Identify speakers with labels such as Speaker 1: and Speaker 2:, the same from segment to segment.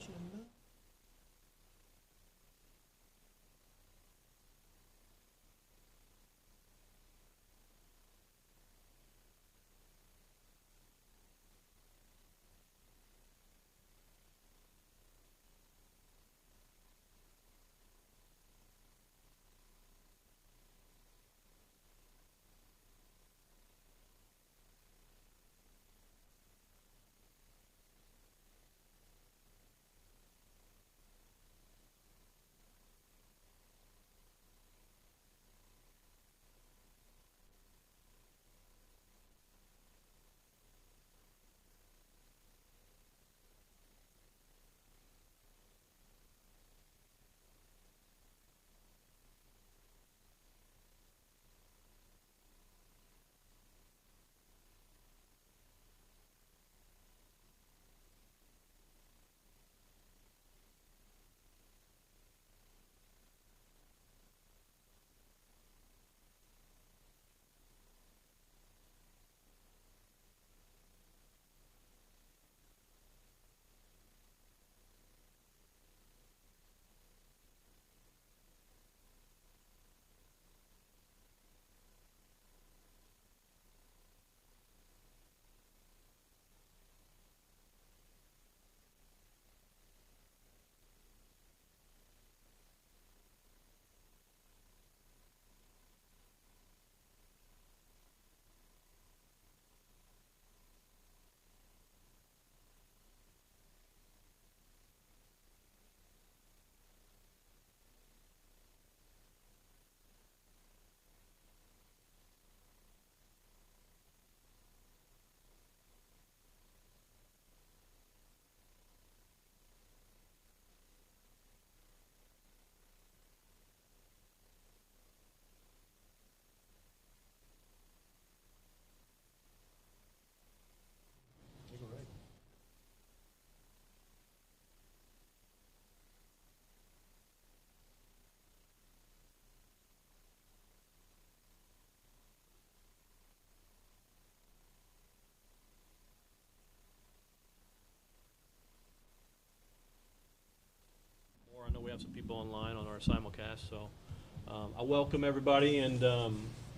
Speaker 1: agenda.
Speaker 2: I know we have some people online on our simulcast, so I welcome everybody, and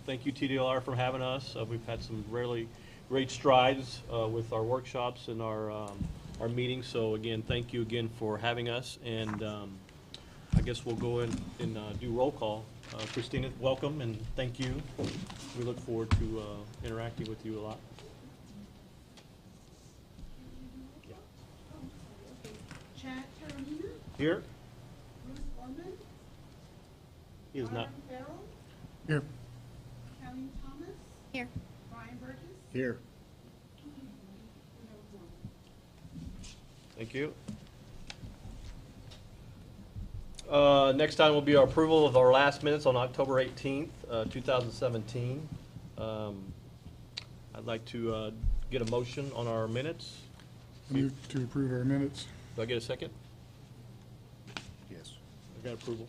Speaker 2: thank you TDLR for having us. We've had some really great strides with our workshops and our meetings, so again, thank you again for having us, and I guess we'll go in and do roll call. Christina, welcome, and thank you. We look forward to interacting with you a lot. Yeah.
Speaker 3: Chad Carolina,
Speaker 2: Here?
Speaker 3: Bruce Orman,
Speaker 2: He is not.
Speaker 3: Aaron Farrell,
Speaker 1: Here.
Speaker 3: Kelly Thomas,
Speaker 4: Here.
Speaker 3: Brian Burgess.
Speaker 1: Here.
Speaker 2: Thank you. Next item will be our approval of our last minutes on October 18th, 2017. I'd like to get a motion on our minutes.
Speaker 5: Move to approve our minutes.
Speaker 2: Do I get a second?
Speaker 1: Yes.
Speaker 2: I got approval.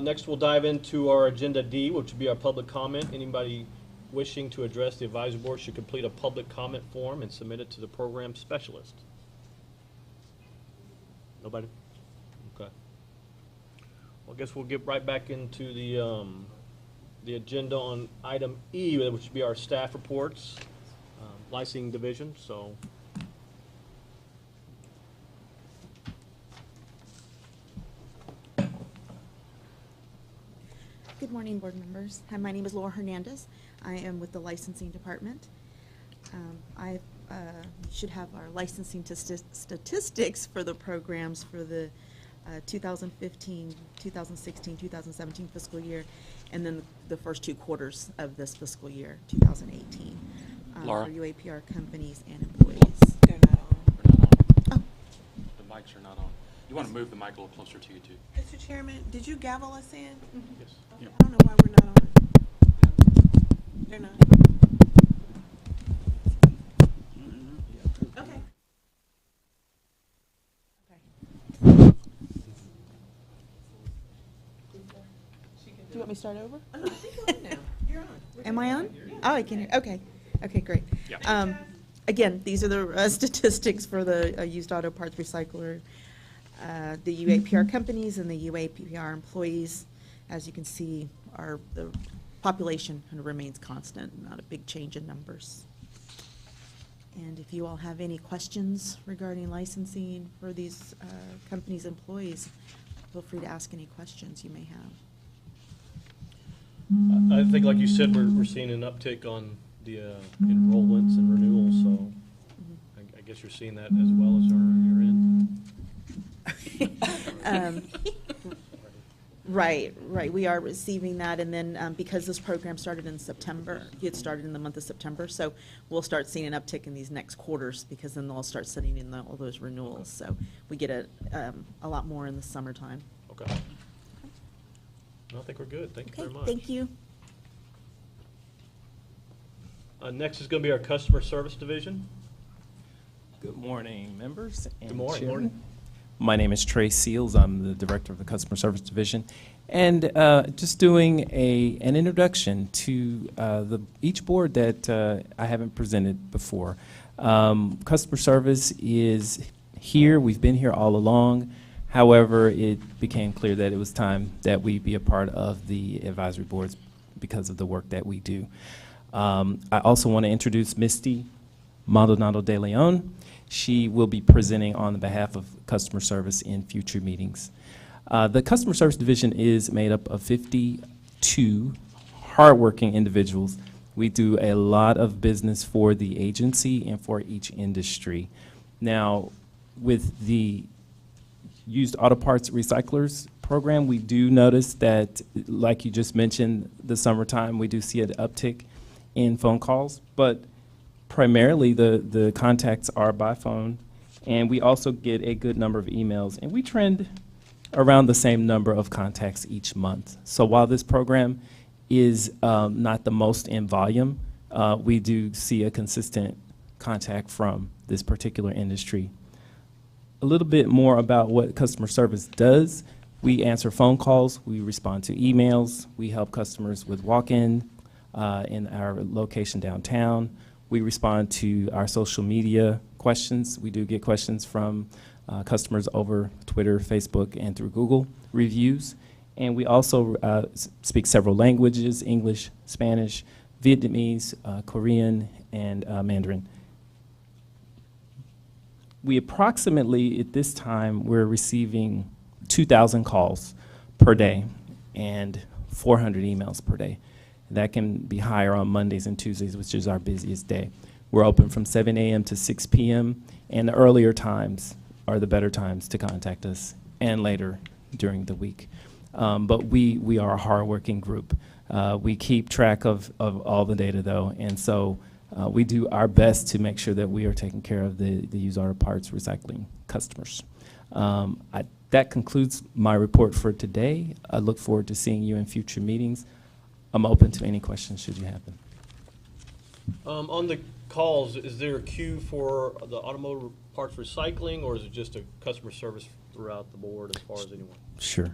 Speaker 2: Next, we'll dive into our Agenda D, which will be our public comment. Anybody wishing to address the advisory board should complete a public comment form and submit it to the program specialist. Nobody? Okay. Well, I guess we'll get right back into the agenda on item E, which would be our staff reports, licensing division. So.
Speaker 4: Good morning, board members. Hi, my name is Laura Hernandez. I am with the licensing department. I should have our licensing statistics for the programs for the 2015, 2016, 2017 fiscal year, and then the first 2 quarters of this fiscal year, 2018,
Speaker 6: Laura?
Speaker 4: for UAPR companies and employees.
Speaker 3: They're not on.
Speaker 6: We're not on.
Speaker 4: Oh,
Speaker 6: The mics are not on. You want to move the mic a little closer to you, too.
Speaker 3: Mr. Chairman, did you gavel us in?
Speaker 2: Yes.
Speaker 3: Okay, I don't know why we're not on. They're not. Okay.
Speaker 4: do you want me to start over?
Speaker 3: Oh, no, I think you're on now. You're on. We're
Speaker 4: Am I on?
Speaker 3: good.
Speaker 4: Oh, I can hear. Okay. Okay, great.
Speaker 6: Yeah.
Speaker 4: Um, again, these are the statistics for the used auto parts recycler, the UAPR companies and the UAPR employees. As you can see, the population kind of remains constant, not a big change in numbers. And if you all have any questions regarding licensing for these companies' employees, feel free to ask any questions you may have.
Speaker 2: I think, like you said, we're seeing an uptick on the enrollments and renewals, so I guess you're seeing that as well as your end.
Speaker 4: Right. We are receiving that, and then because this program started in September, it started in the month of September, so we'll start seeing an uptick in these next quarters, because then they'll start setting in all those renewals. So we get a lot more in the summertime.
Speaker 2: Okay. No, I think we're good. Thank you
Speaker 4: Okay,
Speaker 2: very much.
Speaker 4: thank you.
Speaker 2: Next is going to be our customer service division.
Speaker 1: Good morning, members. And
Speaker 2: Good morning.
Speaker 1: Chairman. My name is Trey Seals. I'm the director of the Customer Service Division. And just doing an introduction to each board that I haven't presented before. Customer Service is here. We've been here all along. However, it became clear that it was time that we be a part of the advisory boards because of the work that we do. I also want to introduce Misty Maldonado de Leon. She will be presenting on the behalf of customer service in future meetings. The customer service division is made up of 52 hardworking individuals. We do a lot of business for the agency and for each industry. Now, with the used auto parts recyclers program, we do notice that, like you just mentioned, the summertime, we do see an uptick in phone calls, but primarily the contacts are by phone, and we also get a good number of emails, and we trend around the same number of contacts each month. So while this program is not the most in volume, we do see a consistent contact from this particular industry. A little bit more about what customer service does. We answer phone calls, we respond to emails, we help customers with walk-in in our location downtown. We respond to our social media questions. We do get questions from customers over Twitter, Facebook, and through Google reviews. And we also speak several languages: English, Spanish, Vietnamese, Korean, and Mandarin. We approximately, at this time, we're receiving 2,000 calls per day and 400 emails per day. That can be higher on Mondays and Tuesdays, which is our busiest day. We're open from 7 a.m. to 6 p.m., and the earlier times are the better times to contact us, and later during the week. But we are a hardworking group. We keep track of all the data, though, and so we do our best to make sure that we are taking care of the used auto parts recycling customers. That concludes my report for today. I look forward to seeing you in future meetings. I'm open to any questions should you have them.
Speaker 2: On the calls, is there a queue for the automotive parts recycling, or is it just a customer service throughout the board as far as anyone?
Speaker 1: Sure.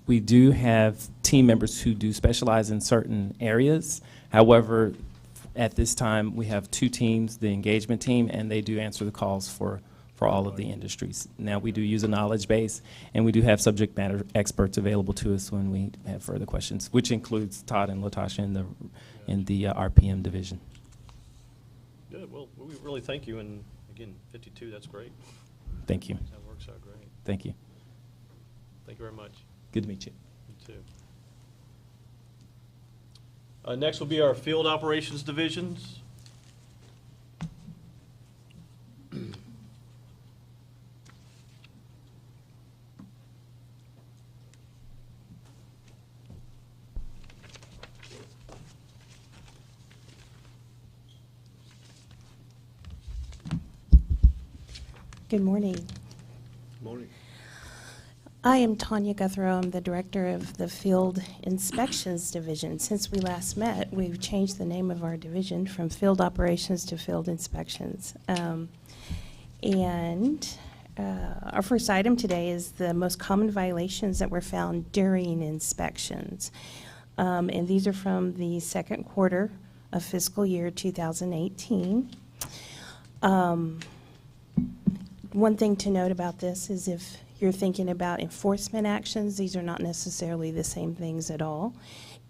Speaker 1: We do have team members who do specialize in certain areas. However, at this time, we have two teams, the engagement team, and they do answer the calls for all of the industries. Now, we do use a knowledge base, and we do have subject matter experts available to us when we have further questions, which includes Todd and Latasha in the RPM division.
Speaker 2: Good. Well, we really thank you. And again, 52, that's great.
Speaker 1: Thank you.
Speaker 2: That works out great.
Speaker 1: Thank you.
Speaker 2: Thank you very much.
Speaker 1: Good to meet you.
Speaker 2: You too. Next will be our field operations divisions.
Speaker 3: Good morning.
Speaker 2: Morning.
Speaker 3: I am Tanya Guthrow. I'm the director of the Field Inspections Division. Since we last met, we've changed the name of our division from Field Operations to Field Inspections. Our first item today is the most common violations that were found during inspections. And these are from the second quarter of fiscal year 2018. One thing to note about this is if you're thinking about enforcement actions, these are not necessarily the same things at all.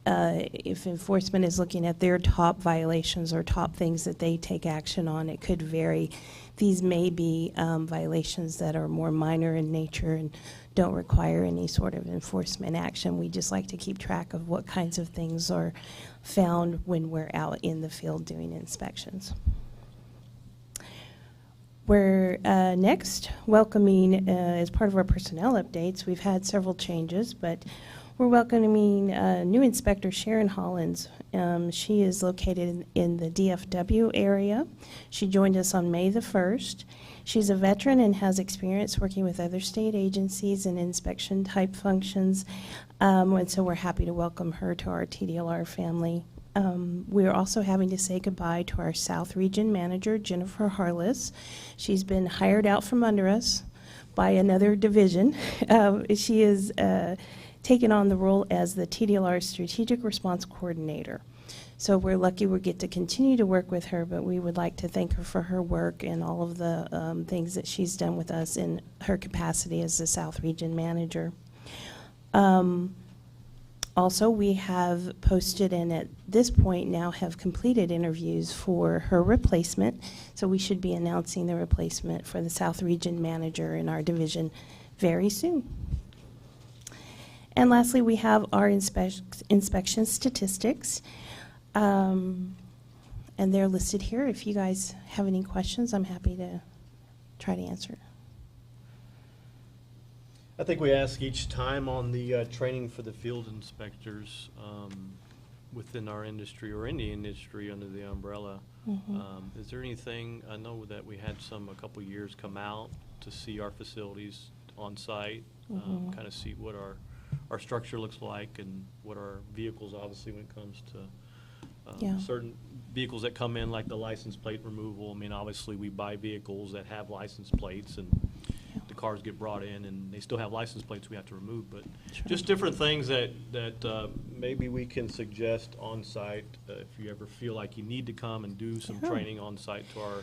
Speaker 3: If enforcement is looking at their top violations or top things that they take action on, it could vary. These may be violations that are more minor in nature and don't require any sort of enforcement action. We just like to keep track of what kinds of things are found when we're out in the field doing inspections. We're next welcoming, as part of our personnel updates, we've had several changes, but we're welcoming new inspector Sharon Hollins. She is located in the DFW area. She joined us on May the 1st. She's a veteran and has experience working with other state agencies and inspection type functions, and so we're happy to welcome her to our TDLR family. We're also having to say goodbye to our South Region Manager, Jennifer Harless. She's been hired out from under us by another division. She is taken on the role as the TDLR Strategic Response Coordinator. So we're lucky we get to continue to work with her, but we would like to thank her for her work and all of the things that she's done with us in her capacity as the South Region Manager. Also, we have posted and at this point now have completed interviews for her replacement. So we should be announcing the replacement for the South Region Manager in our division very soon. And lastly, we have our inspection statistics. And they're listed here. If you guys have any questions, I'm happy to try to answer.
Speaker 2: I think we ask each time on the training for the field inspectors within our industry or any industry under the umbrella. Is there anything, I know that we had some a couple years come out to see our facilities on site, kind of see what our structure looks like and what our vehicles, obviously when it comes to certain vehicles that come in like the license plate removal. I mean, obviously we buy vehicles that have license plates and the cars get brought in and they still have license plates we have to remove, but just different things that maybe we can suggest on site if you ever feel like you need to come and do some training on site to our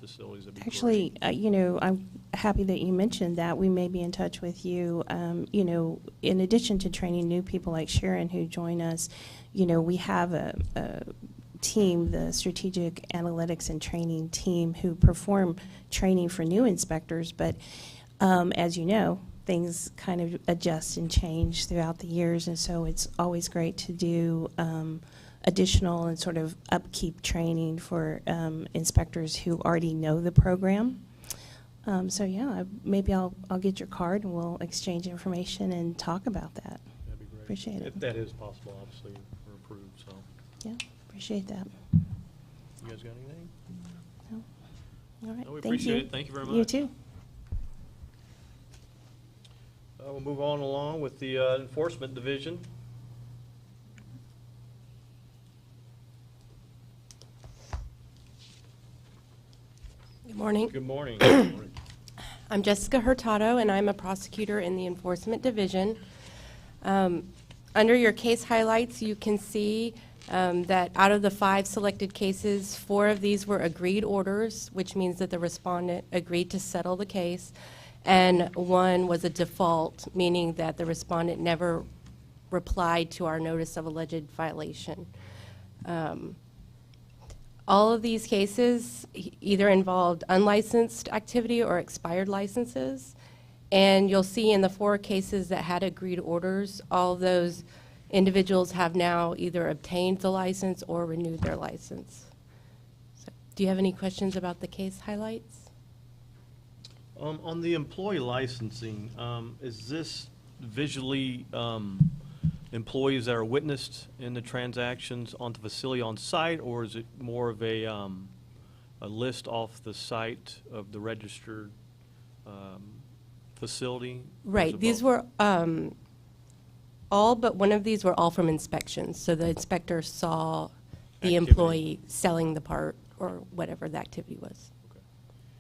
Speaker 2: facilities. That'd be
Speaker 3: Actually, you know, I'm happy that you mentioned that. We may be in touch with you. You know, in addition to training new people like Sharon who join us, you know, we have a team, the Strategic Analytics and Training team, who perform training for new inspectors, but as you know, things kind of adjust and change throughout the years, and so it's always great to do additional and sort of upkeep training for inspectors who already know the program. So yeah, maybe I'll get your card and we'll exchange information and talk about that.
Speaker 2: That'd be great.
Speaker 3: Appreciate it.
Speaker 2: If that is possible, obviously, we're approved, so.
Speaker 3: Yeah, appreciate that.
Speaker 2: You guys got anything?
Speaker 3: No. All right,
Speaker 2: No, we
Speaker 3: thank you.
Speaker 2: appreciate it. Thank you very much.
Speaker 3: You too.
Speaker 2: We'll move on along with the Enforcement Division.
Speaker 7: Good morning.
Speaker 2: Good morning. Good morning.
Speaker 7: I'm Jessica Hurtado, and I'm a prosecutor in the Enforcement Division. Under your case highlights, you can see that out of the 5 selected cases, 4 of these were agreed orders, which means that the respondent agreed to settle the case, and 1 was a default, meaning that the respondent never replied to our notice of alleged violation. All of these cases either involved unlicensed activity or expired licenses, and you'll see in the 4 cases that had agreed orders, all of those individuals have now either obtained the license or renewed their license. So, do you have any questions about the case highlights?
Speaker 2: On the employee licensing, is this visually employees that are witnessed in the transactions on the facility on site, or is it more of a list off the site of the registered facility?
Speaker 7: Right. These were all but one of these were all from inspections. So the inspector saw the employee selling the part or whatever the activity was.
Speaker 2: Okay.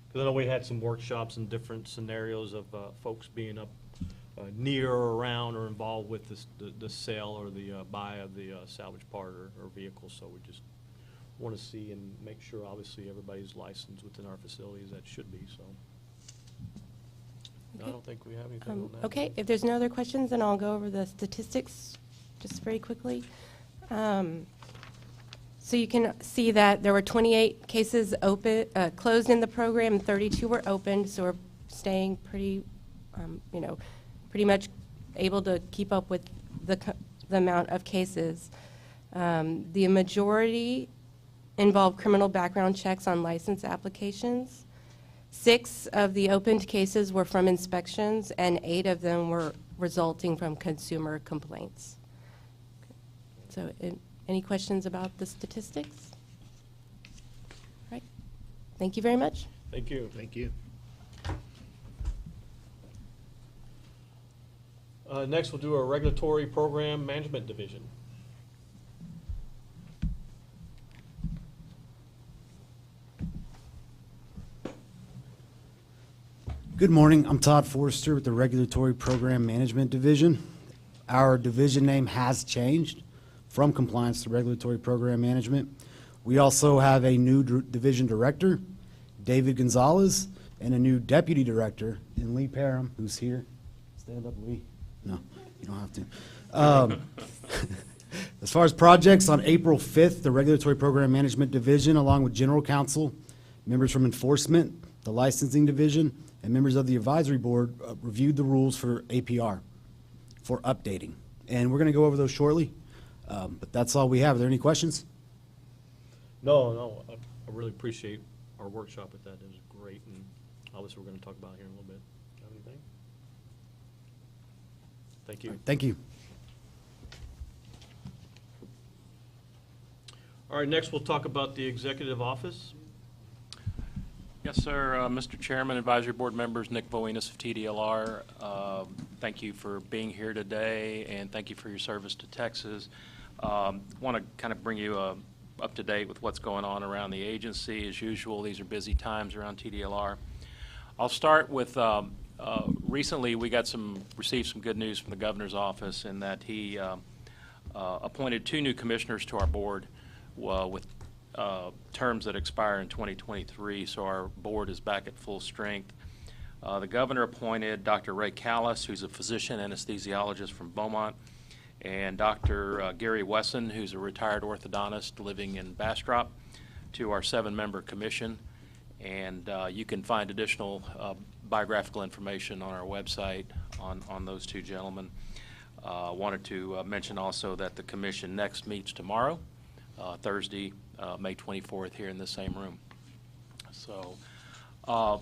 Speaker 2: Because I know we had some workshops and different scenarios of folks being up near or around or involved with the sale or the buy of the salvage part or vehicle. So we just want to see and make sure, obviously, everybody's licensed within our facilities that should be, so. I
Speaker 7: Okay.
Speaker 2: don't think we have anything on that.
Speaker 7: Okay, if there's no other questions, then I'll go over the statistics just very quickly. So you can see that there were 28 cases closed in the program, and 32 were opened, so we're staying pretty, pretty much able to keep up with the amount of cases. The majority involved criminal background checks on license applications. 6 of the opened cases were from inspections, and 8 of them were resulting from consumer complaints. So, any questions about the statistics? All right. Thank you very much.
Speaker 2: Thank you.
Speaker 5: Thank you.
Speaker 2: Next, we'll do our Regulatory Program Management Division.
Speaker 8: Good morning. I'm Todd Forrester with the Regulatory Program Management Division. Our division name has changed from compliance to regulatory program management. We also have a new division director, David Gonzalez, and a new deputy director in Lee Parham, who's here. Stand up, Lee. No, you don't have to. As far as projects, on April 5th, the Regulatory Program Management Division, along with General Counsel, members from Enforcement, the Licensing Division, and members of the Advisory Board reviewed the rules for APR for updating. And we're going to go over those shortly, but that's all we have. Are there any questions?
Speaker 2: No, I really appreciate our workshop with that. It was great, and obviously we're going to talk about it here in a little bit. Have anything? Thank you.
Speaker 8: Thank you.
Speaker 2: All right, next we'll talk about the Executive Office.
Speaker 6: Yes, sir. Mr. Chairman, Advisory Board members, Nick Voinis of TDLR. Thank you for being here today, and thank you for your service to Texas. Want to kind of bring you up to date with what's going on around the agency. As usual, these are busy times around TDLR. I'll start with recently we received some good news from the governor's office in that he appointed 2 new commissioners to our board with terms that expire in 2023, so our board is back at full strength. The governor appointed Dr. Ray Callis, who's a physician anesthesiologist from Beaumont, and Dr. Gary Wesson, who's a retired orthodontist living in Bastrop, to our 7-member commission. And you can find additional biographical information on our website on those 2 gentlemen. Wanted to mention also that the commission next meets tomorrow, Thursday, May 24th, here in the same room. So our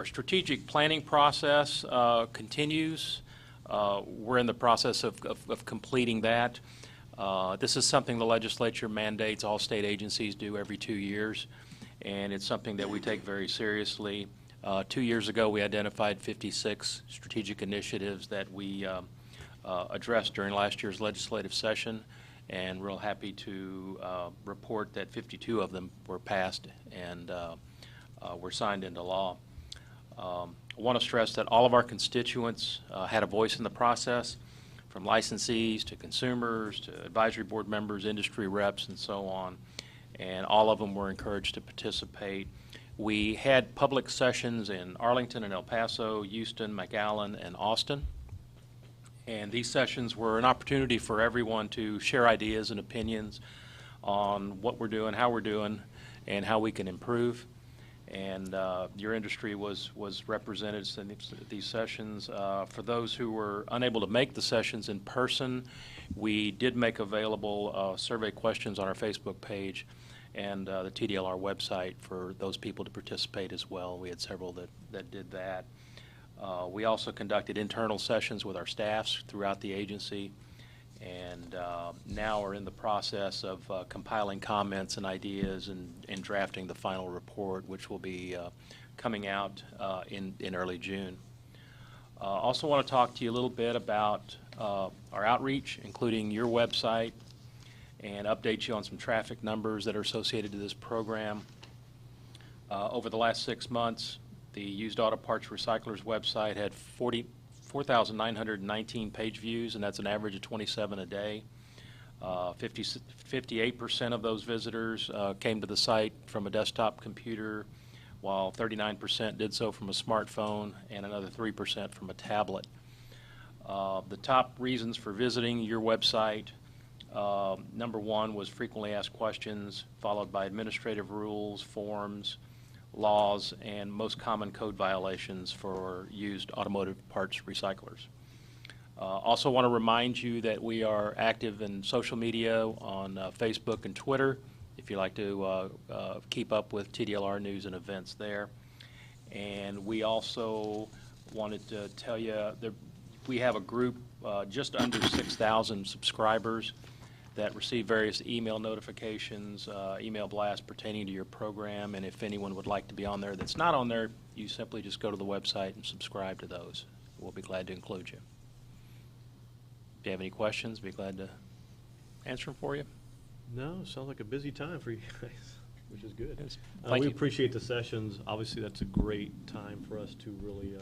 Speaker 6: strategic planning process continues. We're in the process of completing that. This is something the legislature mandates all state agencies do every 2 years, and it's something that we take very seriously. 2 years ago, we identified 56 strategic initiatives that we addressed during last year's legislative session, and real happy to report that 52 of them were passed and were signed into law. I want to stress that all of our constituents had a voice in the process, from licensees to consumers to advisory board members, industry reps, and so on, and all of them were encouraged to participate. We had public sessions in Arlington and El Paso, Houston, McAllen, and Austin. And these sessions were an opportunity for everyone to share ideas and opinions on what we're doing, how we're doing, and how we can improve. And your industry was represented in these sessions. For those who were unable to make the sessions in person, we did make available survey questions on our Facebook page and the TDLR website for those people to participate as well. We had several that did that. We also conducted internal sessions with our staffs throughout the agency, and now are in the process of compiling comments and ideas and drafting the final report, which will be coming out in early June. Also want to talk to you a little bit about our outreach, including your website, and update you on some traffic numbers that are associated to this program. Over the last 6 months, the Used Auto Parts Recyclers website had 4,919 page views, and that's an average of 27 a day. 58% of those visitors came to the site from a desktop computer, while 39% did so from a smartphone and another 3% from a tablet. The top reasons for visiting your website, number one was frequently asked questions, followed by administrative rules, forms, laws, and most common code violations for used automotive parts recyclers. Also want to remind you that we are active in social media on Facebook and Twitter, if you'd like to keep up with TDLR news and events there. And we also wanted to tell you that we have a group just under 6,000 subscribers that receive various email notifications, email blasts pertaining to your program, and if anyone would like to be on there that's not on there, you simply just go to the website and subscribe to those. We'll be glad to include you. If you have any questions, be glad to answer them for you.
Speaker 2: No, sounds like a busy time for you guys, which is good.
Speaker 6: Yes.
Speaker 2: We
Speaker 6: Thank you.
Speaker 2: appreciate the sessions. Obviously, that's a great time for us to really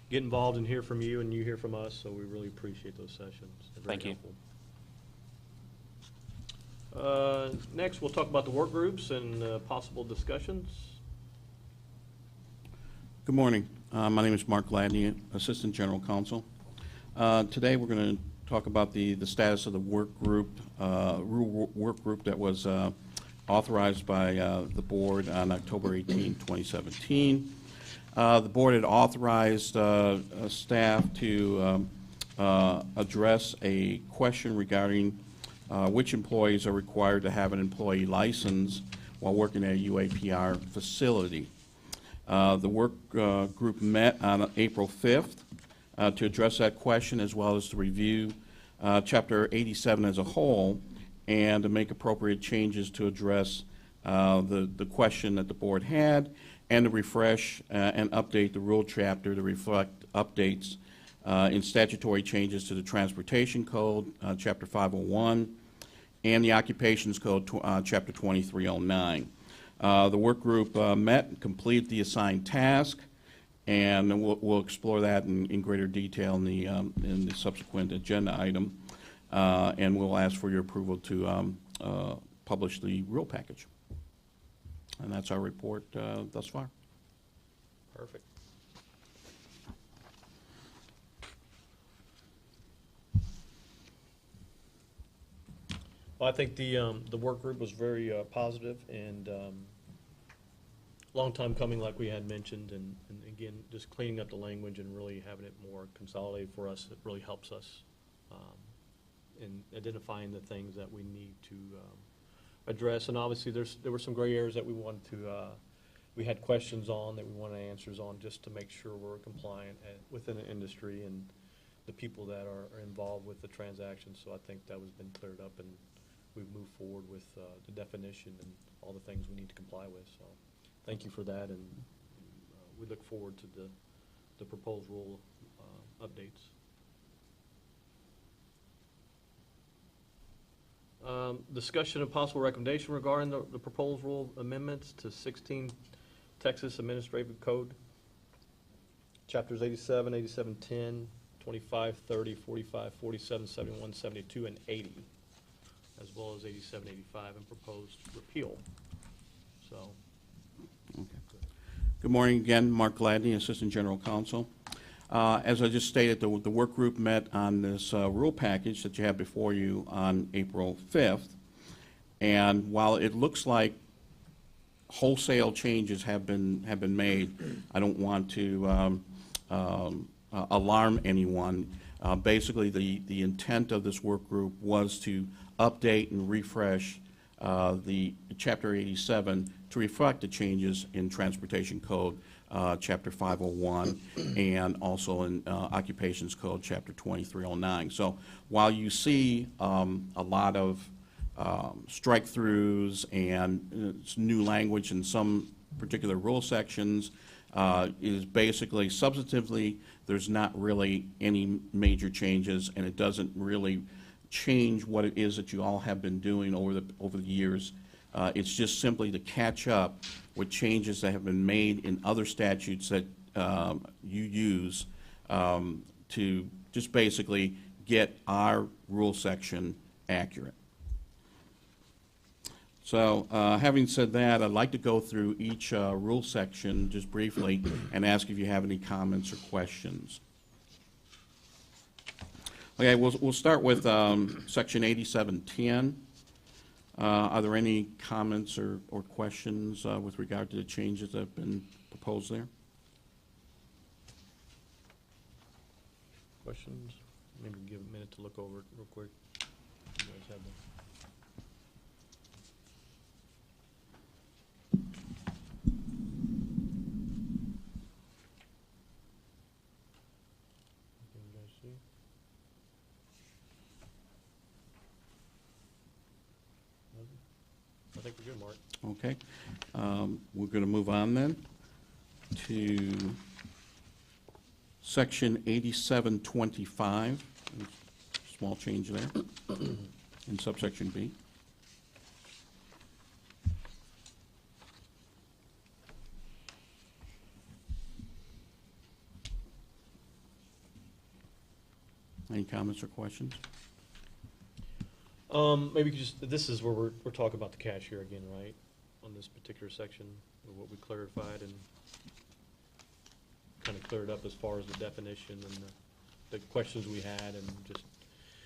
Speaker 2: get involved and hear from you, and you hear from us, so we really appreciate those sessions. They're very
Speaker 6: Thank you.
Speaker 2: helpful. Next, we'll talk about the work groups and possible discussions.
Speaker 9: Good morning. My name is Mark Gladney, Assistant General Counsel. Today we're going to talk about the status of the work group that was authorized by the board on October 18, 2017. The board had authorized staff to address a question regarding which employees are required to have an employee license while working at a UAPR facility. The work group met on April 5th to address that question, as well as to review Chapter 87 as a whole and to make appropriate changes to address the question that the board had, and to refresh and update the rule chapter to reflect updates in statutory changes to the Transportation Code, Chapter 501, and the Occupations Code, Chapter 2309. The work group met and completed the assigned task, and we'll explore that in greater detail in the subsequent agenda item, and we'll ask for your approval to publish the rule package. And that's our report thus far.
Speaker 2: Perfect. Well, I think the work group was very positive and long time coming, like we had mentioned, and again, just cleaning up the language and really having it more consolidated for us. It really helps us in identifying the things that we need to address. And obviously, there were some gray areas that we wanted to, we had questions on that we wanted answers on, just to make sure we're compliant within the industry and the people that are involved with the transactions. So I think that has been cleared up, and we've moved forward with the definition and all the things we need to comply with. So thank you for that, and we look forward to the proposed rule updates. Discussion and possible recommendation regarding the proposed rule amendments to 16 Texas Administrative Code, Chapters 87, 8710, 25, 30, 45, 47, 71, 72, and 80, as well as 87, 85, and proposed repeal. So.
Speaker 9: Okay. Good morning again, Mark Gladney, Assistant General Counsel. As I just stated, the work group met on this rule package that you have before you on April 5th. And while it looks like wholesale changes have been made, I don't want to alarm anyone. Basically, the intent of this work group was to update and refresh the Chapter 87 to reflect the changes in Transportation Code, Chapter 501, and also in Occupations Code, Chapter 2309. So while you see a lot of strike-throughs and new language in some particular rule sections, is basically substantively there's not really any major changes, and it doesn't really change what it is that you all have been doing over the years. It's just simply to catch up with changes that have been made in other statutes that you use to just basically get our rule section accurate. So having said that, I'd like to go through each rule section just briefly and ask if you have any comments or questions. Okay, we'll start with section 8710. Are there any comments or questions with regard to the changes that have been proposed there?
Speaker 2: Questions? Maybe give a minute to look over it real quick. You guys have them. Can you guys see? Nothing? I think we're good, Mark.
Speaker 9: Okay. We're going to move on then to section 8725. Small change there in subsection B. Any comments or questions?
Speaker 2: Maybe you could just, this is where we're talking about the cashier again, right? On this particular section, of what we clarified and kind of cleared up as far as the definition and the questions we had and just.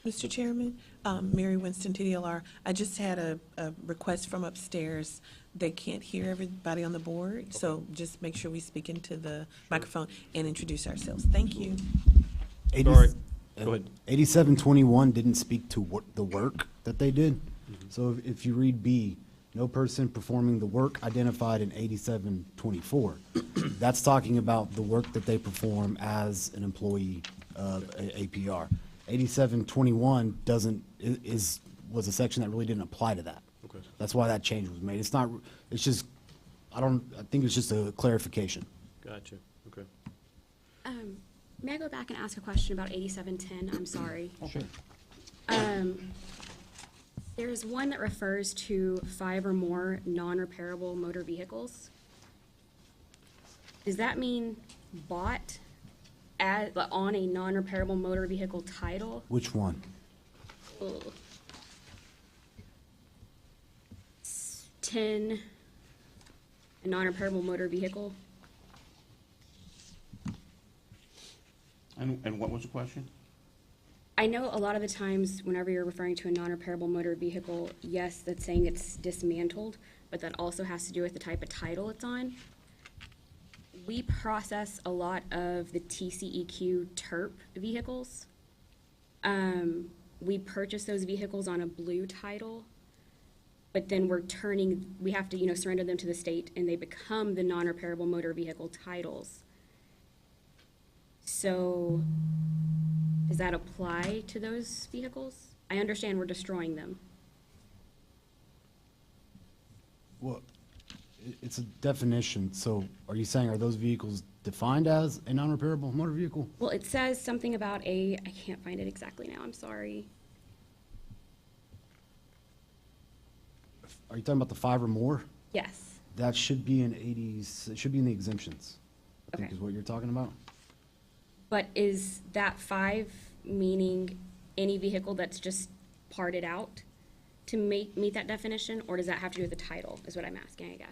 Speaker 10: Mr. Chairman, Mary Winston, TDLR, I just had a request from upstairs. They can't hear everybody on the board, so just make sure we speak into the microphone and introduce ourselves. Thank you.
Speaker 2: Sorry. Go ahead.
Speaker 8: 8721 didn't speak to the work that they did. So if you read B, no person performing the work identified in 8724, that's talking about the work that they perform as an employee of APR. 8721 was a section that really didn't apply to that.
Speaker 2: Okay.
Speaker 8: That's why that change was made. It's just, I think it's just a clarification.
Speaker 2: Gotcha. Okay.
Speaker 11: May I go back and ask a question about 8710? I'm sorry.
Speaker 8: Sure.
Speaker 11: There's one that refers to 5 or more non-repairable motor vehicles. Does that mean bought on a non-repairable motor vehicle title?
Speaker 8: Which one?
Speaker 11: Ugh. 10, a non-repairable motor vehicle.
Speaker 9: And what was the question?
Speaker 11: I know a lot of the times whenever you're referring to a non-repairable motor vehicle, yes, that's saying it's dismantled, but that also has to do with the type of title it's on. We process a lot of the TCEQ TERP vehicles. We purchase those vehicles on a blue title, but then we have to, surrender them to the state and they become the non-repairable motor vehicle titles. So does that apply to those vehicles? I understand we're destroying them.
Speaker 8: Well, it's a definition, so are you saying, are those vehicles defined as a non-repairable motor vehicle?
Speaker 11: Well, it says something about I can't find it exactly now, I'm sorry.
Speaker 8: Are you talking about the 5 or more?
Speaker 11: Yes.
Speaker 8: That should be in it should be in the exemptions, I think
Speaker 11: Okay.
Speaker 8: is what you're talking about.
Speaker 11: But is that 5 meaning any vehicle that's just parted out to meet that definition, or does that have to do with the title, is what I'm asking, I guess?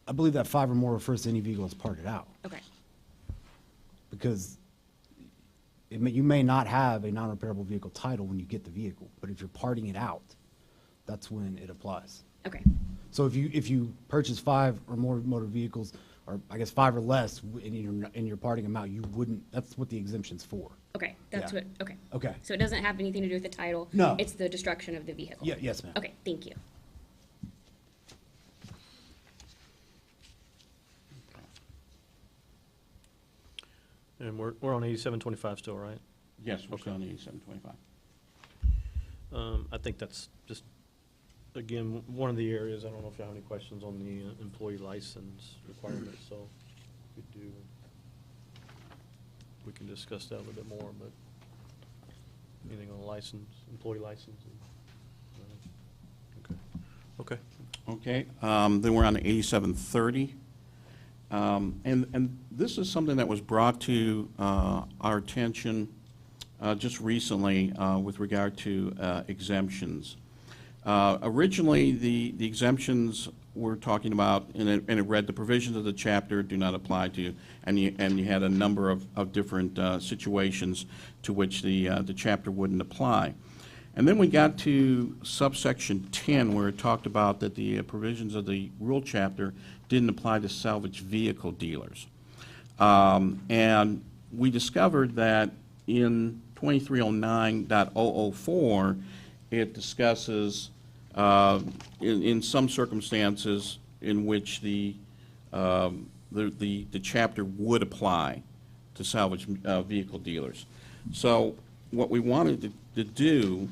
Speaker 8: I believe that 5 or more refers to any vehicle that's parted out,
Speaker 11: Okay,
Speaker 8: because you may not have a non-repairable vehicle title when you get the vehicle, but if you're parting it out, that's when it applies.
Speaker 11: okay,
Speaker 8: So if you purchase 5 or more motor vehicles, or I guess 5 or less, and you're parting them out, you wouldn't, that's what the exemption's for.
Speaker 11: okay, that's
Speaker 8: Yeah.
Speaker 11: okay.
Speaker 8: Okay.
Speaker 11: So it doesn't have anything to do with the title?
Speaker 8: No.
Speaker 11: It's the destruction of the vehicle?
Speaker 8: Yeah, yes, ma'am.
Speaker 11: Okay, thank you.
Speaker 2: And we're on 8725 still, right?
Speaker 9: Yes, we're
Speaker 2: Okay.
Speaker 9: still on 8725.
Speaker 2: I think that's just, again, one of the areas, I don't know if you have any questions on the employee license requirements, so we do. We can discuss that a little bit more, but anything on license, employee license? Okay. Okay.
Speaker 9: Okay, then we're on to 8730. And this is something that was brought to our attention just recently with regard to exemptions. Originally, the exemptions we're talking about, and it read, the provisions of the chapter do not apply to, and you had a number of different situations to which the chapter wouldn't apply. And then we got to subsection 10, where it talked about that the provisions of the rule chapter didn't apply to salvage vehicle dealers. And we discovered that in 2309.004, it discusses in some circumstances in which the chapter would apply to salvage vehicle dealers. So what we wanted to do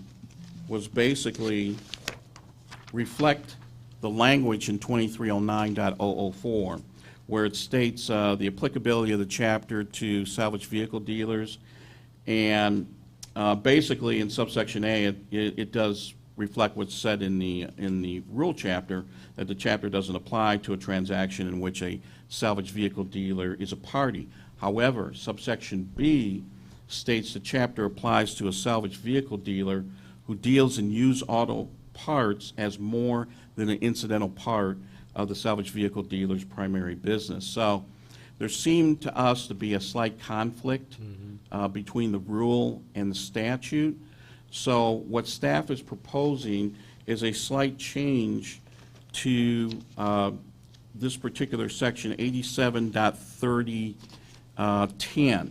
Speaker 9: was basically reflect the language in 2309.004, where it states the applicability of the chapter to salvage vehicle dealers, and basically in subsection A, it does reflect what's said in the rule chapter, that the chapter doesn't apply to a transaction in which a salvage vehicle dealer is a party. However, subsection B states the chapter applies to a salvage vehicle dealer who deals in used auto parts as more than an incidental part of the salvage vehicle dealer's primary business. So there seemed to us to be a slight conflict between the rule and the statute. So what staff is proposing is a slight change to this particular section, 87.3010.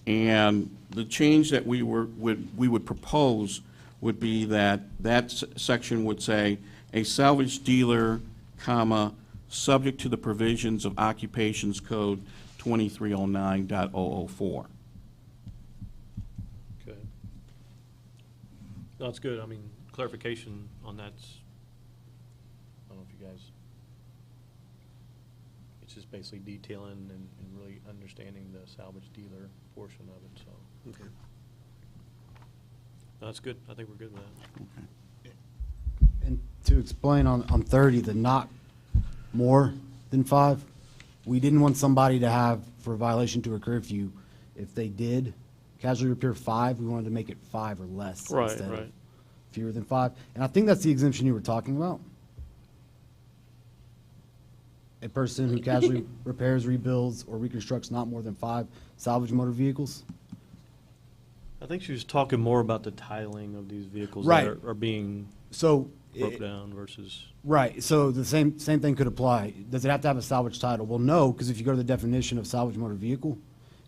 Speaker 9: And the change that we would propose would be that section would say, a salvage dealer, comma, subject to the provisions of Occupations Code 2309.004.
Speaker 2: Okay. No, that's good. I mean, clarification on that's, I don't know if you guys, it's just basically detailing and really understanding the salvage dealer portion of it, so. Okay. No, that's good. I think we're good with that.
Speaker 9: Okay.
Speaker 8: And to explain on 30, the not more than 5, we didn't want somebody to have, for a violation to occur, if they did casually repair 5, we wanted to make it 5 or less
Speaker 2: Right,
Speaker 8: instead
Speaker 2: right.
Speaker 8: of fewer than 5. And I think that's the exemption you were talking about. A person who casually repairs, rebuilds, or reconstructs not more than 5 salvage motor vehicles.
Speaker 2: I think she was talking more about the titling of these vehicles
Speaker 8: Right.
Speaker 2: that are being
Speaker 8: So,
Speaker 2: broke down versus,
Speaker 8: right, so the same thing could apply. Does it have to have a salvage title? Well, no, because if you go to the definition of salvage motor vehicle,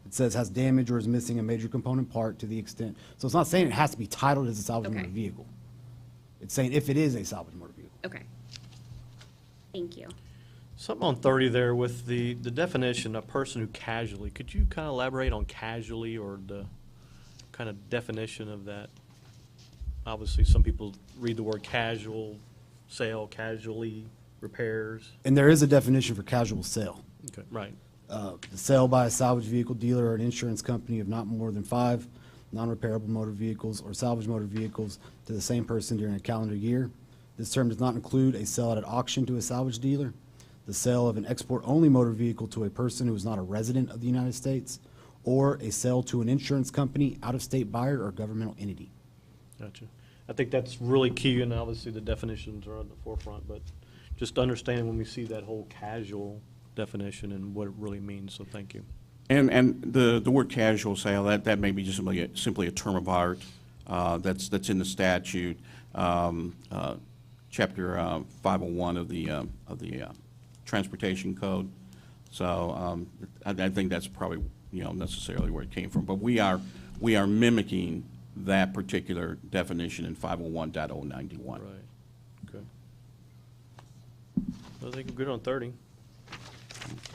Speaker 8: it says has damage or is missing a major component part to the extent. So it's not saying it has to be titled as a salvage
Speaker 11: Okay.
Speaker 8: motor vehicle. It's saying if it is a salvage motor vehicle.
Speaker 11: Okay. Thank you.
Speaker 2: something on 30 there with the definition, a person who casually, could you kind of elaborate on casually or the kind of definition of that? Obviously, some people read the word casual, sale, casually, repairs.
Speaker 8: And there is a definition for casual sale.
Speaker 2: Okay, right.
Speaker 8: The sale by a salvage vehicle dealer or an insurance company of not more than 5 non-repairable motor vehicles or salvage motor vehicles to the same person during a calendar year. This term does not include a sale at an auction to a salvage dealer, the sale of an export-only motor vehicle to a person who is not a resident of the United States, or a sale to an insurance company, out-of-state buyer, or governmental entity.
Speaker 2: Gotcha. I think that's really key, and obviously the definitions are on the forefront, but just understanding when we see that whole casual definition and what it really means, so thank you.
Speaker 9: And the word casual sale, that may be just simply a term of art that's in the statute, chapter 501 of the Transportation Code. So I think that's probably necessarily where it came from. But we are mimicking that particular definition in 501.091.
Speaker 2: Right, okay. I think we're good on 30.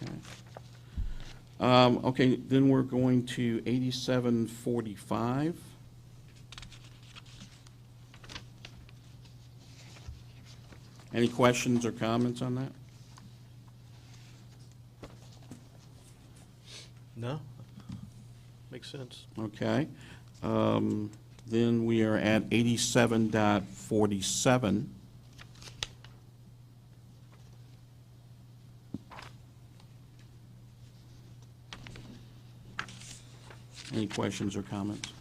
Speaker 9: Okay. Okay, then we're going to 8745. Any questions or comments on that?
Speaker 2: No? Makes sense.
Speaker 9: Okay. Then we are at 87.47. Any questions or comments?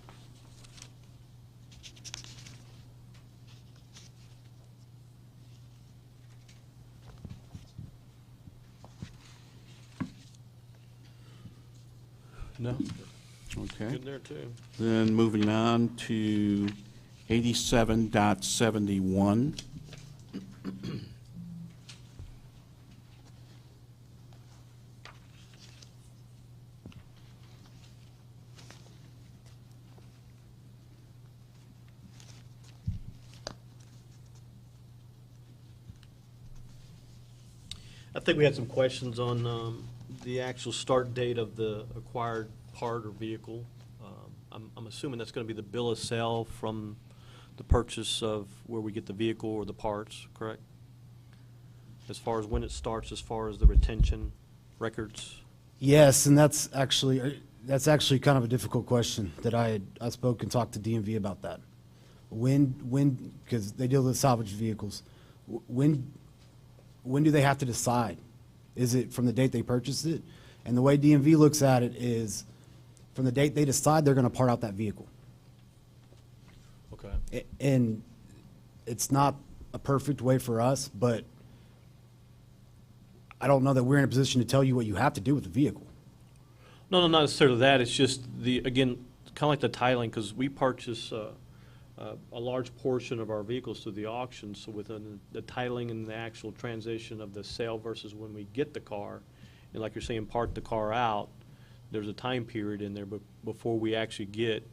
Speaker 2: No.
Speaker 9: Okay.
Speaker 2: Good there, too.
Speaker 9: Then moving on to 87.71.
Speaker 2: I think we had some questions on the actual start date of the acquired part or vehicle. I'm assuming that's going to be the bill of sale from the purchase of where we get the vehicle or the parts, correct? As far as when it starts, as far as the retention records?
Speaker 8: Yes, and that's actually kind of a difficult question that I spoke and talked to DMV about that. When, because they deal with salvage vehicles, when do they have to decide? Is it from the date they purchased it? And the way DMV looks at it is, from the date they decide they're going to part out that vehicle.
Speaker 2: Okay.
Speaker 8: And it's not a perfect way for us, but I don't know that we're in a position to tell you what you have to do with the vehicle.
Speaker 2: No, not necessarily that. It's just again, kind of like the titling, because we purchase a large portion of our vehicles through the auction. So within the titling and the actual transition of the sale versus when we get the car, and like you're saying, part the car out, there's a time period in there before we actually get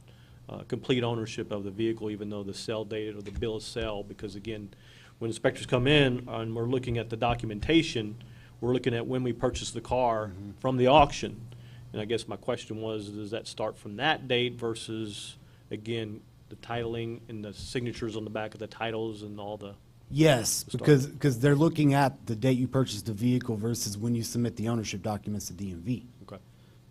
Speaker 2: complete ownership of the vehicle, even though the sale date or the bill of sale, because again, when inspectors come in and we're looking at the documentation, we're looking at when we purchased the car from the auction. And I guess my question was, does that start from that date versus, again, the titling and the signatures on the back of the titles and all the...
Speaker 8: Yes,
Speaker 2: the start?
Speaker 8: because they're looking at the date you purchased the vehicle versus when you submit the ownership documents to DMV.
Speaker 2: Okay.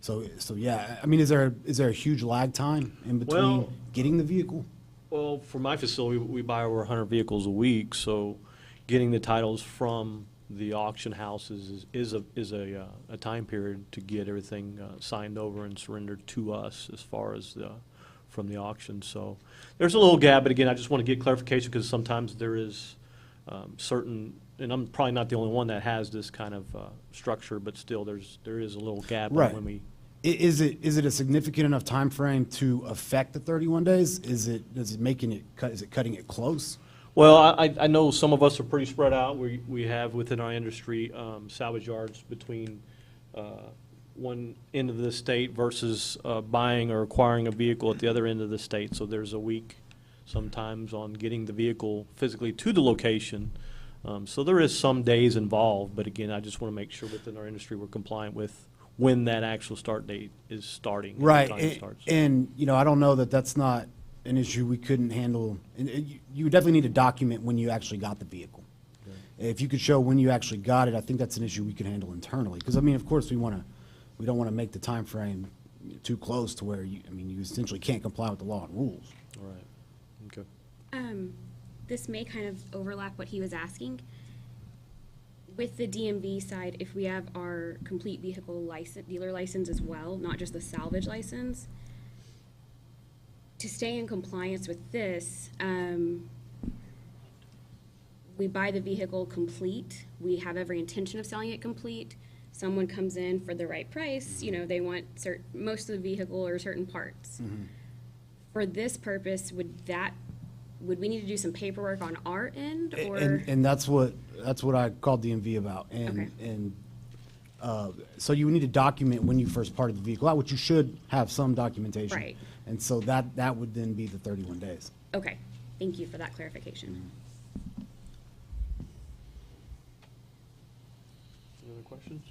Speaker 8: So yeah, I mean, is there a huge lag time in between
Speaker 2: Well,
Speaker 8: getting the vehicle?
Speaker 2: Well, for my facility, we buy over 100 vehicles a week, so getting the titles from the auction house is a time period to get everything signed over and surrendered to us as far as from the auction. So there's a little gap, but again, I just want to get clarification because sometimes there is certain, and I'm probably not the only one that has this kind of structure, but still there is a little gap on
Speaker 8: Right.
Speaker 2: when we.
Speaker 8: Is it a significant enough time frame to affect the 31 days? Is it cutting it close?
Speaker 2: Well, I know some of us are pretty spread out. We have within our industry salvage yards between one end of the state versus buying or acquiring a vehicle at the other end of the state. So there's a week sometimes on getting the vehicle physically to the location. So there is some days involved, but again, I just want to make sure within our industry we're compliant with when that actual start date is starting. and the
Speaker 8: Right,
Speaker 2: time it starts.
Speaker 8: and I don't know that that's not an issue we couldn't handle. And you would definitely need to document when you actually got the vehicle. If you could show when you actually got it, I think that's an issue we could handle internally. Because I mean, of course, we don't want to make the time frame too close to where you essentially can't comply with the law and rules.
Speaker 2: All right. Okay.
Speaker 11: This may kind of overlap what he was asking. With the DMV side, if we have our complete vehicle license, dealer license as well, not just the salvage license, to stay in compliance with this, we buy the vehicle complete. We have every intention of selling it complete. Someone comes in for the right price, they want most of the vehicle or certain parts. For this purpose, would we need to do some paperwork on our end, or?
Speaker 8: And that's what I called DMV about.
Speaker 11: Okay.
Speaker 8: So you would need to document when you first parted the vehicle out, which you should have some documentation.
Speaker 11: Right.
Speaker 8: And so that would then be the 31 days.
Speaker 11: Okay, thank you for that clarification.
Speaker 2: Any other questions?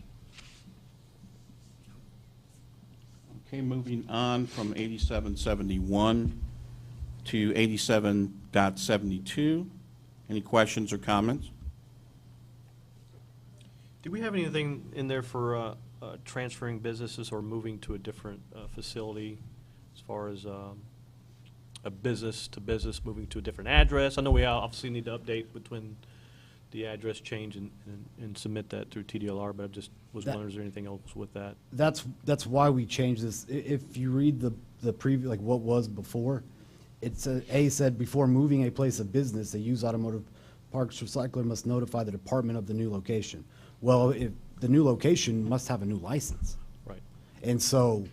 Speaker 9: Okay, moving on from 87.71 to 87.72. Any questions or comments?
Speaker 2: Do we have anything in there for transferring businesses or moving to a different facility as far as a business to business moving to a different address? I know we obviously need to update between the address change and submit that through TDLR, but I just was wondering, is there anything else with that?
Speaker 8: That's why we changed this. If you read the preview, like what was before, it's A said, before moving a place of business, a used automotive parts recycler must notify the department of the new location. Well, if the new location must have a new license.
Speaker 2: Right.
Speaker 8: And so,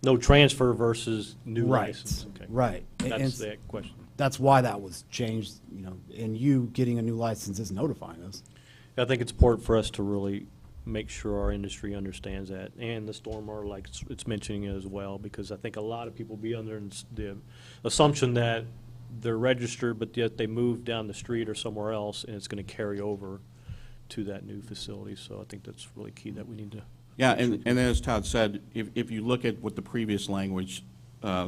Speaker 2: No transfer versus new
Speaker 8: right,
Speaker 2: license. Okay.
Speaker 8: right.
Speaker 2: That's the question.
Speaker 8: That's why that was changed, you know, and you getting a new license is notifying us.
Speaker 2: I think it's important for us to really make sure our industry understands that, and the stormwater, like it's mentioning as well, because I think a lot of people be under the assumption that they're registered, but yet they move down the street or somewhere else, and it's going to carry over to that new facility. So I think that's really key that we need to.
Speaker 9: Yeah, and as Todd said, if you look at what the previous language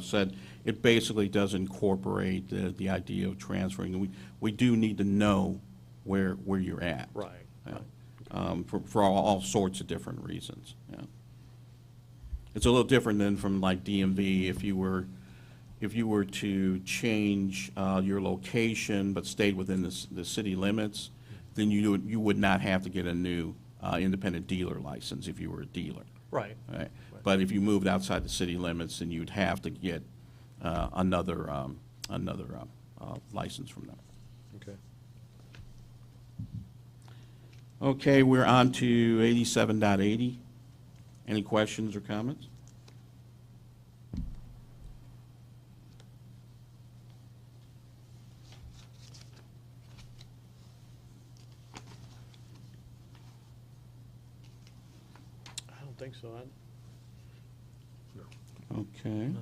Speaker 9: said, it basically does incorporate the idea of transferring. We do need to know where you're at.
Speaker 2: Right.
Speaker 9: Yeah. For all sorts of different reasons. Yeah. It's a little different than from like DMV. If you were to change your location but stayed within the city limits, then you would not have to get a new independent dealer license if you were a dealer.
Speaker 2: Right.
Speaker 9: Right. But if you moved outside the city limits, then you'd have to get another license from them.
Speaker 2: Okay.
Speaker 9: Okay, we're on to 87.80. Any questions or comments?
Speaker 2: I don't think so.
Speaker 9: Okay.
Speaker 2: No.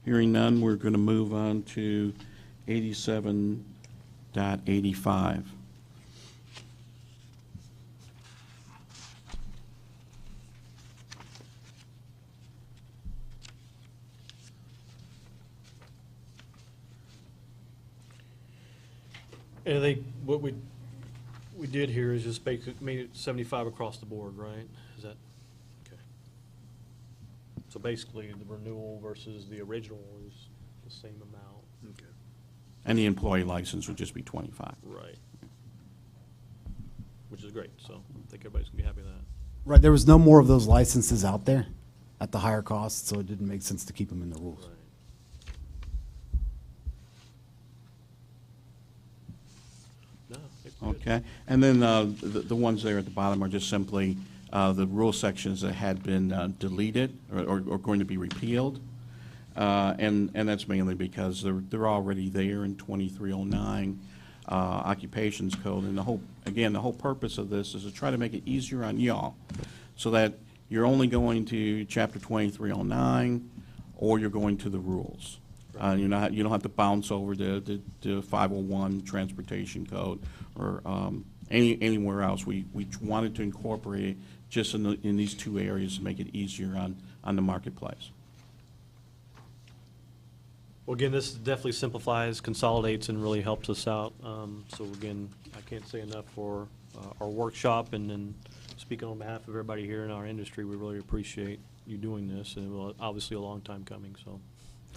Speaker 9: Hearing none, we're going to move on to 87.85.
Speaker 2: And I think what we did here is just basically made it 75 across the board, right? Is that, okay. So basically, the renewal versus the original is the same amount. Okay.
Speaker 9: And the employee license would just be 25.
Speaker 2: Right. Which is great, so I think everybody's gonna be happy with that.
Speaker 8: Right, there was no more of those licenses out there at the higher cost, so it didn't make sense to keep them in the rules.
Speaker 2: Right. No, it's good.
Speaker 9: Okay, and then the ones there at the bottom are just simply the rule sections that had been deleted or going to be repealed. And that's mainly because they're already there in 2309 occupations code. And the whole purpose of this is to try to make it easier on y'all so that you're only going to chapter 2309 or you're going to the rules. You don't have to bounce over to 501 transportation code or anywhere else. We wanted to incorporate it just in these two areas to make it easier on the marketplace.
Speaker 2: Well, again, this definitely simplifies, consolidates, and really helps us out. So again, I can't say enough for our workshop, and then speaking on behalf of everybody here in our industry, we really appreciate you doing this, and well, obviously a long time coming, so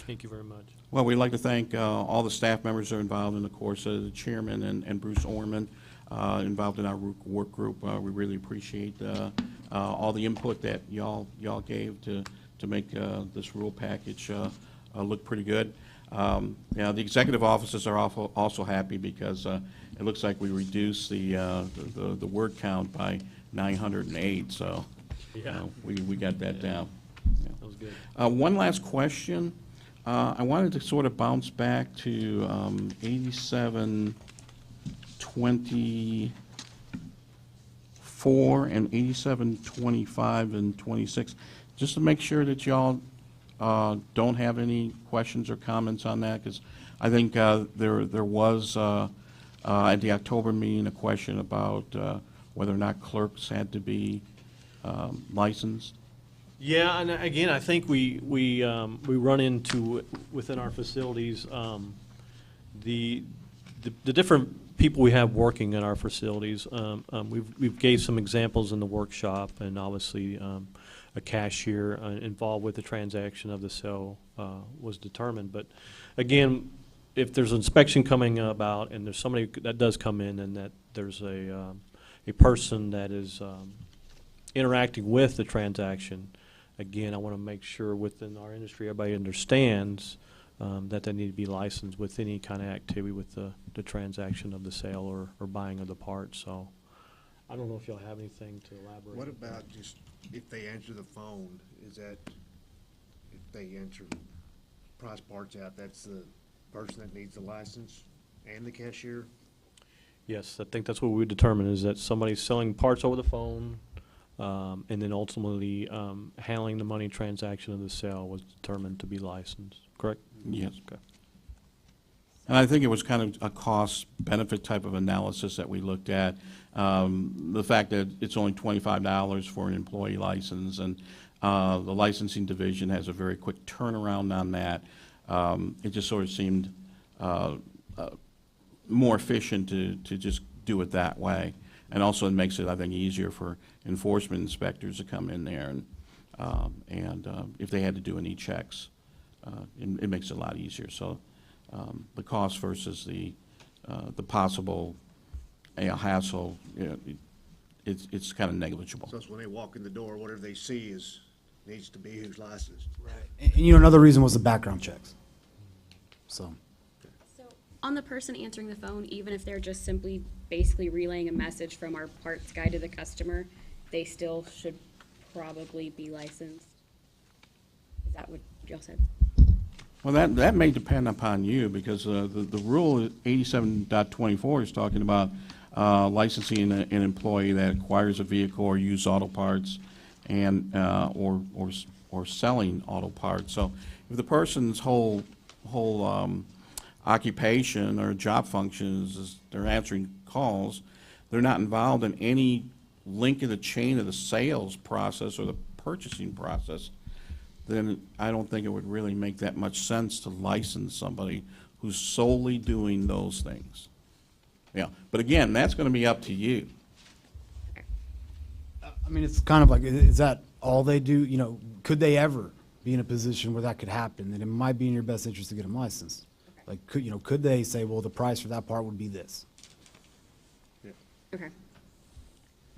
Speaker 2: thank you very much.
Speaker 9: Well, we'd like to thank all the staff members that are involved, and of course, the chairman and Bruce Orman involved in our work group. We really appreciate all the input that y'all gave to make this rule package look pretty good. The executive officers are also happy because it looks like we reduced the word count by 908, so
Speaker 2: Yeah.
Speaker 9: we got that down. Yeah.
Speaker 2: That was good.
Speaker 9: One last question. I wanted to sort of bounce back to 8724 and 8725 and 26, just to make sure that y'all don't have any questions or comments on that, because I think there was at the October meeting a question about whether or not clerks had to be licensed.
Speaker 2: Yeah, and again, I think we run into within our facilities the different people we have working in our facilities. We've gave some examples in the workshop, and obviously a cashier involved with the transaction of the sale was determined. But again, if there's inspection coming about and there's somebody that does come in and that there's a person that is interacting with the transaction, again, I want to make sure within our industry, everybody understands that they need to be licensed with any kind of activity with the transaction of the sale or buying of the part. So I don't know if y'all have anything to elaborate.
Speaker 12: What about just if they answer the phone, is that, if they answer price parts out, that's the person that needs the license and the cashier?
Speaker 2: Yes, I think that's what we would determine, is that somebody's selling parts over the phone, and then ultimately handling the money transaction of the sale was determined to be licensed, correct?
Speaker 9: Yes.
Speaker 2: Okay.
Speaker 9: And I think it was kind of a cost-benefit type of analysis that we looked at. The fact that it's only $25 for an employee license, and the licensing division has a very quick turnaround on that. It just sort of seemed more efficient to just do it that way. And also it makes it, I think, easier for enforcement inspectors to come in there and if they had to do any checks, it makes it a lot easier. So the cost versus the possible hassle, it's kind of negligible.
Speaker 12: So it's when they walk in the door, whatever they see needs to be who's licensed.
Speaker 8: And, another reason was the background checks. So,
Speaker 11: So on the person answering the phone, even if they're just simply basically relaying a message from our parts guy to the customer, they still should probably be licensed. Is that what y'all said?
Speaker 9: Well, that may depend upon you, because the rule 87.24 is talking about licensing an employee that acquires a vehicle or used auto parts and or selling auto parts. So if the person's whole occupation or job functions is they're answering calls, they're not involved in any link in the chain of the sales process or the purchasing process, then I don't think it would really make that much sense to license somebody who's solely doing those things. Yeah, but again, that's going to be up to you.
Speaker 8: I mean, it's kind of like, is that all they do? Could they ever be in a position where that could happen? That it might be in your best interest to get them licensed. Like, could they say, well, the price for that part would be this?
Speaker 11: Okay.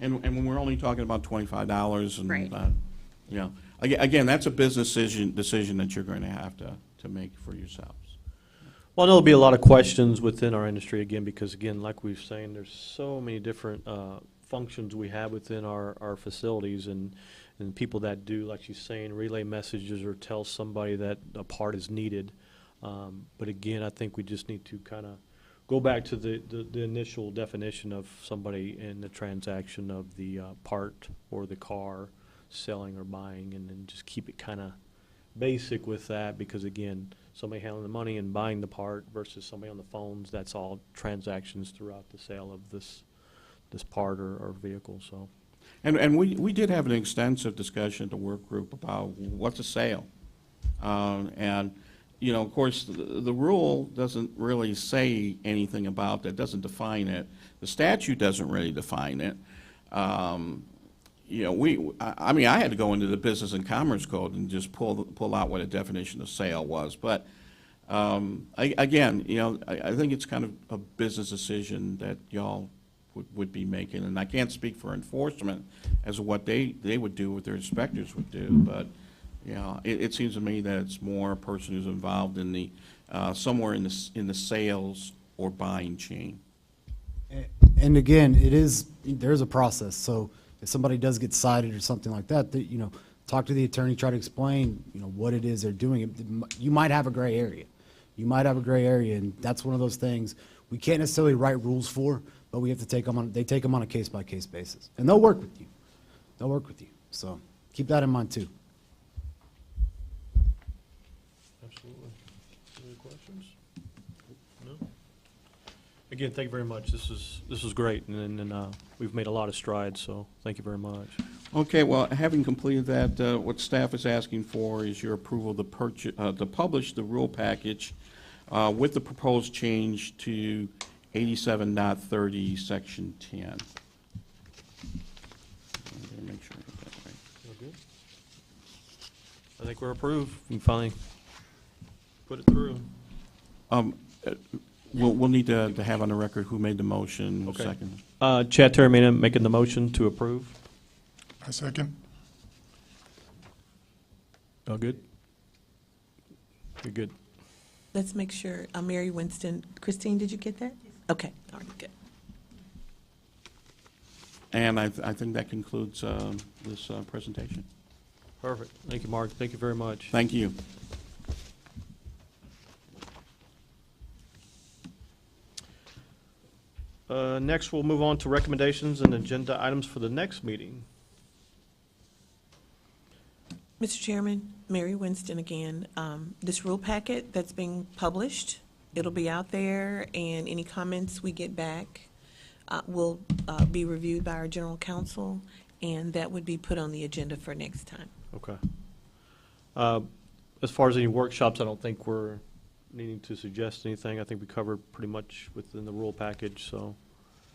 Speaker 9: And when we're only talking about $25 and,
Speaker 11: Right.
Speaker 9: Again, that's a business decision that you're going to have to make for yourselves.
Speaker 2: Well, there'll be a lot of questions within our industry, again, because, again, like we've saying, there's so many different functions we have within our facilities, and people that do, like she's saying, relay messages or tell somebody that a part is needed. But again, I think we just need to kind of go back to the initial definition of somebody in the transaction of the part or the car selling or buying, and then just keep it kind of basic with that, because again, somebody handling the money and buying the part versus somebody on the phones, that's all transactions throughout the sale of this part or vehicle. So,
Speaker 9: And we did have an extensive discussion at the work group about what's a sale. And, of course, the rule doesn't really say anything about that, doesn't define it. The statute doesn't really define it. I had to go into the Business and Commerce Code and just pull out what a definition of sale was. But again, I think it's kind of a business decision that y'all would be making, and I can't speak for enforcement as to what they would do, what their inspectors would do. But it seems to me that it's more a person who's involved in the somewhere in the sales or buying chain.
Speaker 8: And again, there's a process. So if somebody does get cited or something like that, talk to the attorney, try to explain, what it is they're doing. You might have a gray area. And that's one of those things we can't necessarily write rules for, but we have to take them on a case-by-case basis. And they'll work with you. So keep that in mind, too.
Speaker 2: absolutely. Any questions? No? Again, thank you very much. This was great, and we've made a lot of strides, so thank you very much.
Speaker 9: Okay, well, having completed that, what staff is asking for is your approval to publish the rule package with the proposed change to 87.30, Section 10. Make sure I get that right.
Speaker 2: All good? I think we're approved. We can finally put it through.
Speaker 9: We'll need to have on the record who made the motion,
Speaker 2: Okay.
Speaker 9: second.
Speaker 2: Chad Terramina making the motion to approve.
Speaker 5: I second.
Speaker 2: All good? You're good.
Speaker 10: Let's make sure, Mary Winston, Christine, did you get that? Okay, all right, good.
Speaker 9: And I think that concludes this presentation.
Speaker 2: Perfect. Thank you, Mark. Thank you very much.
Speaker 9: Thank you.
Speaker 2: Next, we'll move on to recommendations and agenda items for the next meeting.
Speaker 10: Mr. Chairman, Mary Winston again. This rule packet that's being published, it'll be out there, and any comments we get back will be reviewed by our general counsel, and that would be put on the agenda for next time.
Speaker 2: Okay. As far as any workshops, I don't think we're needing to suggest anything. I think we covered pretty much within the rule package, so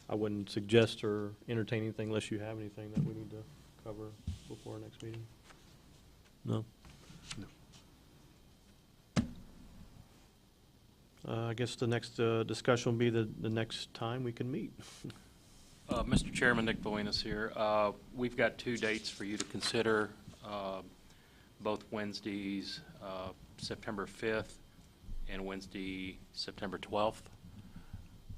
Speaker 2: I wouldn't suggest or entertain anything unless you have anything that we need to cover before our next meeting. No? I guess the next discussion will be the next time we can meet.
Speaker 6: Mr. Chairman, Nick Boinas here. We've got 2 dates for you to consider, both Wednesdays, September 5th and Wednesday, September 12th.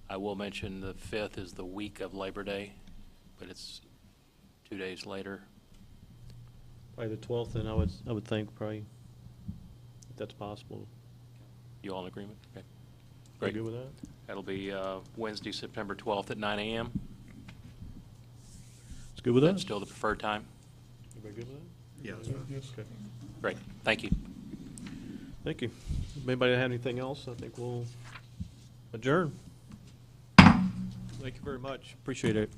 Speaker 6: I will mention the 5th is the week of Labor Day, but it's 2 days later.
Speaker 2: Probably the 12th, and I would think probably, if that's possible.
Speaker 6: You all in agreement? Okay.
Speaker 2: You
Speaker 6: Great.
Speaker 2: good with that?
Speaker 6: That'll be Wednesday, September 12th at 9 a.m.
Speaker 2: It's good with that?
Speaker 6: That's still the preferred time?
Speaker 2: Everybody good with that?
Speaker 12: Yeah, that's fine.
Speaker 5: Yes.
Speaker 2: Okay.
Speaker 6: Great. Thank you.
Speaker 2: Thank you. If anybody have anything else, I think we'll adjourn. Thank you very much. Appreciate it.